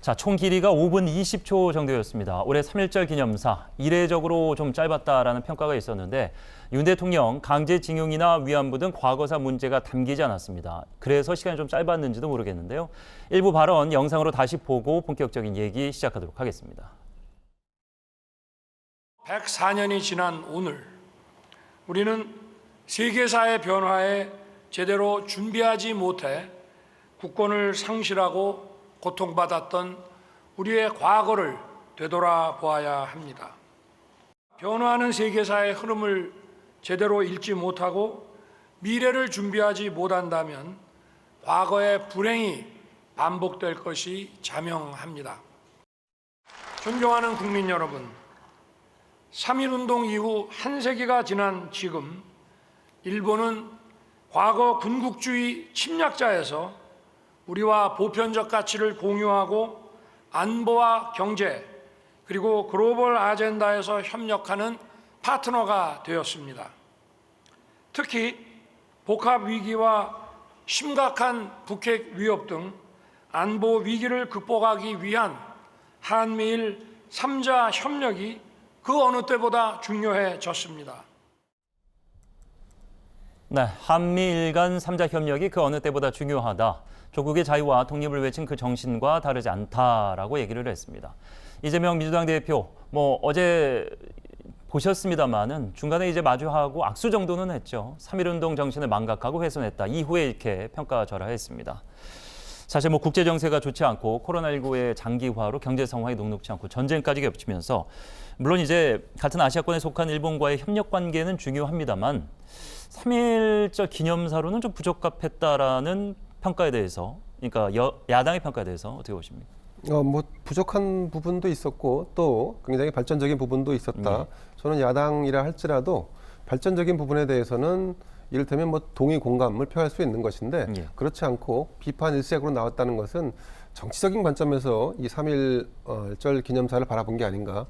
자, 총 길이가 5분 20초 정도였습니다. 올해 3.1절 기념사, 이례적으로 좀 짧았다라는 평가가 있었는데 윤 대통령 강제징용이나 위안부 등 과거사 문제가 담기지 않았습니다. 그래서 시간이 좀 짧았는지도 모르겠는데요. 일부 발언 영상으로 다시 보고 본격적인 얘기 시작하도록 하겠습니다. 104년이 지난 오늘 우리는 세계사의 변화에 제대로 준비하지 못해 국권을 상실하고 고통받았던 우리의 과거를 되돌아보아야 합니다. 변화하는 세계사의 흐름을 제대로 읽지 못하고 미래를 준비하지 못한다면 과거의 불행이 반복될 것이 자명합니다. 존경하는 국민 여러분, 3.1운동 이후 한 세기가 지난 지금 일본은 과거 군국주의 침략자에서 우리와 보편적 가치를 공유하고 안보와 경제 그리고 글로벌 아젠다에서 협력하는 파트너가 되었습니다. 특히 복합 위기와 심각한 북핵 위협 등 안보 위기를 극복하기 위한 한미일 3자 협력이 그 어느 때보다 중요해졌습니다. 네, 한미일 간 3자 협력이 그 어느 때보다 중요하다. 조국의 자유와 독립을 외친 그 정신과 다르지 않다라고 얘기를 했습니다. 이재명 민주당 대표, 어제 보셨습니다마는 중간에 이제 마주하고 악수 정도는 했죠. 3.1운동 정신을 망각하고 훼손했다. 이후에 이렇게 평가절하했습니다. 사실 국제 정세가 좋지 않고 코로나19의 장기화로 경제 상황이 녹록지 않고 전쟁까지 겹치면서 물론 이제 같은 아시아권에 속한 일본과의 협력 관계는 중요합니다만 3.1절 기념사로는 좀 부적합했다라는 평가에 대해서, 그러니까 야당의 평가에 대해서 어떻게 보십니까? 부족한 부분도 있었고 또 굉장히 발전적인 부분도 있었다. 저는 야당이라 할지라도 발전적인 부분에 대해서는 이를테면 동의 공감을 표할 수 있는 것인데 그렇지 않고 비판 일색으로 나왔다는 것은 정치적인 관점에서 이 3.1절 기념사를 바라본 게 아닌가.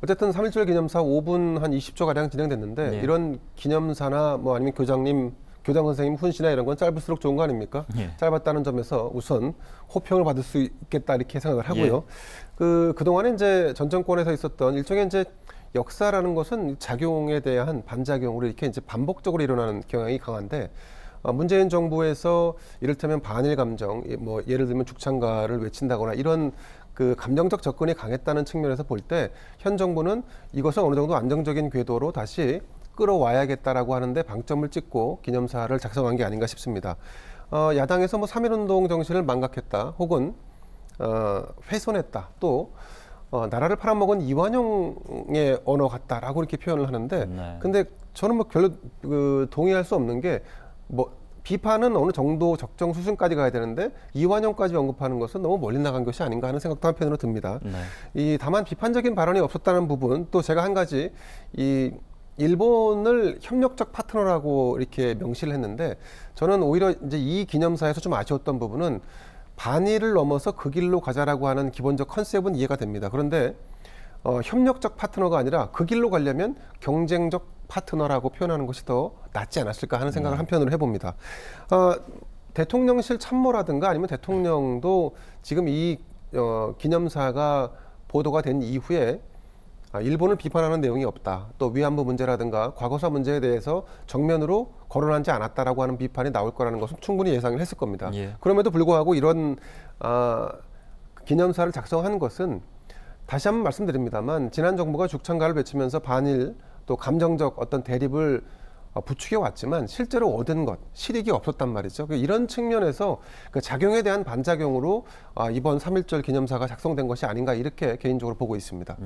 어쨌든 3.1절 기념사 5분 한 20초가량 진행됐는데 이런 기념사나 아니면 교장 선생님 훈시나 이런 건 짧을수록 좋은 거 아닙니까? 짧았다는 점에서 우선 호평을 받을 수 있겠다 이렇게 생각을 하고요. 그동안에 이제 전 정권에서 있었던 일종의 이제 역사라는 것은 작용에 대한 반작용으로 이렇게 이제 반복적으로 일어나는 경향이 강한데 문재인 정부에서 이를테면 반일 감정, 예를 들면 죽창가를 외친다거나 이런 그 감정적 접근이 강했다는 측면에서 볼 때 현 정부는 이것을 어느 정도 안정적인 궤도로 다시 끌어와야겠다라고 하는데 방점을 찍고 기념사를 작성한 게 아닌가 싶습니다. 야당에서 3.1운동 정신을 망각했다 혹은 훼손했다 또 나라를 팔아먹은 이완용의 언어 같다라고 이렇게 표현을 하는데 근데 저는 별로 동의할 수 없는 게 비판은 어느 정도 적정 수준까지 가야 되는데 이완용까지 언급하는 것은 너무 멀리 나간 것이 아닌가 하는 생각도 한편으로 듭니다. 다만 비판적인 발언이 없었다는 부분 또 제가 한 가지 일본을 협력적 파트너라고 이렇게 명시를 했는데 저는 오히려 이제 이 기념사에서 좀 아쉬웠던 부분은 반일을 넘어서 그 길로 가자라고 하는 기본적 컨셉은 이해가 됩니다. 그런데 협력적 파트너가 아니라 그 길로 가려면 경쟁적 파트너라고 표현하는 것이 더 낫지 않았을까 하는 생각을 한편으로 해봅니다. 대통령실 참모라든가 아니면 대통령도 지금 이 기념사가 보도가 된 이후에 일본을 비판하는 내용이 없다. 또 위안부 문제라든가 과거사 문제에 대해서 정면으로 거론하지 않았다라고 하는 비판이 나올 거라는 것은 충분히 예상을 했을 겁니다. 그럼에도 불구하고 이런 기념사를 작성한 것은 다시 한번 말씀드립니다만 지난 정부가 죽창가를 외치면서 반일 또 감정적 어떤 대립을 부추겨 왔지만 실제로 얻은 것, 실익이 없었단 말이죠. 이런 측면에서 그 작용에 대한 반작용으로 이번 3.1절 기념사가 작성된 것이 아닌가 이렇게 개인적으로 보고 있습니다.